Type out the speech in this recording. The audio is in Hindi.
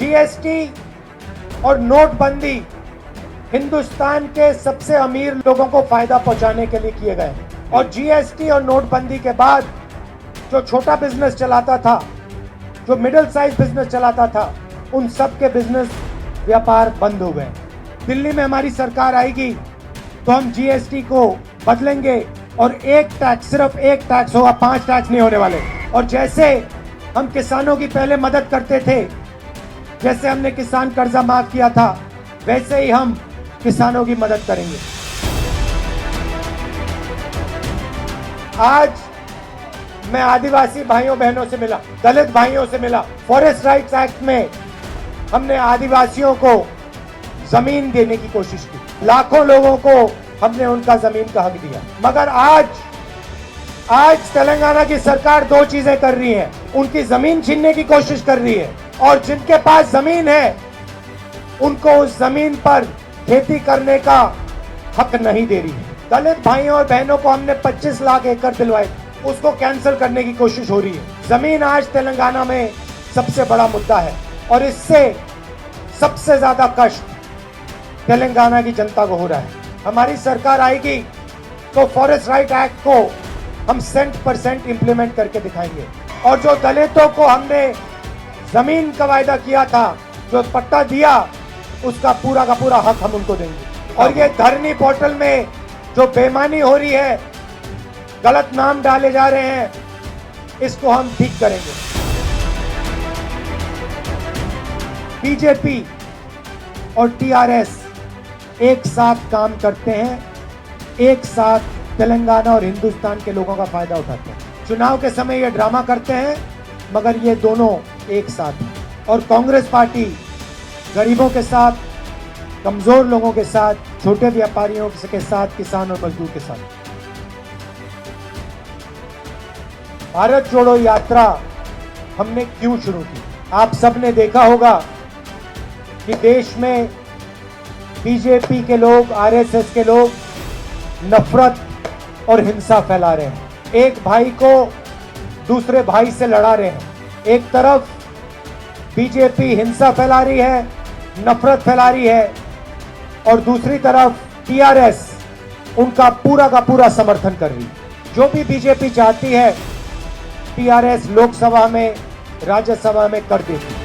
जीएसटी और नोटबंदी हिंदुस्तान के सबसे अमीर लोगों को फायदा पहुंचाने के लिए किए गए और जीएसटी और नोटबंदी के बाद जो छोटा बिजनेस चलाता था, जो मिडिल साइज बिजनेस चलाता था, उन सब के बिजनेस व्यापार बंद हो गए। दिल्ली में हमारी सरकार आएगी तो हम जीएसटी को बदलेंगे और एक टैक्स, सिर्फ एक टैक्स होगा, 5 टैक्स नहीं होने वाले। और जैसे हम किसानों की पहले मदद करते थे, जैसे हमने किसान कर्जा माफ किया था, वैसे ही हम किसानों की मदद करेंगे। आज मैं आदिवासी भाइयों बहनों से मिला, दलित भाइयों से मिला। फॉरेस्ट राइट्स एक्ट में हमने आदिवासियों को जमीन देने की कोशिश की, लाखों लोगों को हमने उनका जमीन का हक दिया। मगर आज तेलंगाना की सरकार 2 चीजें कर रही है, उनकी जमीन छीनने की कोशिश कर रही है और जिनके पास जमीन है उनको उस जमीन पर खेती करने का हक नहीं दे रही है। दलित भाइयों और बहनों को हमने 25 लाख एकड़ दिलवाए, उसको कैंसिल करने की कोशिश हो रही है। जमीन आज तेलंगाना में सबसे बड़ा मुद्दा है और इससे सबसे ज्यादा कष्ट तेलंगाना की जनता को हो रहा है। हमारी सरकार आएगी तो फॉरेस्ट राइट एक्ट को हम 100% इंप्लीमेंट करके दिखाएंगे और जो दलितों को हमने जमीन का वायदा किया था, जो पट्टा दिया, उसका पूरा का पूरा हक हम उनको देंगे। और ये धरनी पोर्टल में जो बेईमानी हो रही है, गलत नाम डाले जा रहे हैं, इसको हम ठीक करेंगे। बीजेपी और टीआरएस एक साथ काम करते हैं, एक साथ तेलंगाना और हिंदुस्तान के लोगों का फायदा उठाते हैं। चुनाव के समय ये ड्रामा करते हैं, मगर ये दोनों एक साथ हैं। और कांग्रेस पार्टी गरीबों के साथ, कमजोर लोगों के साथ, छोटे व्यापारियों के साथ, किसान और मजदूर के साथ। भारत जोड़ो यात्रा हमने क्यों शुरू की? आप सबने देखा होगा कि देश में बीजेपी के लोग, आरएसएस के लोग नफरत और हिंसा फैला रहे हैं। एक भाई को दूसरे भाई से लड़ा रहे हैं। एक तरफ बीजेपी हिंसा फैला रही है, नफरत फैला रही है और दूसरी तरफ टीआरएस उनका पूरा का पूरा समर्थन कर रही है। जो भी बीजेपी चाहती है, टीआरएस लोकसभा में, राज्यसभा में कर देती है।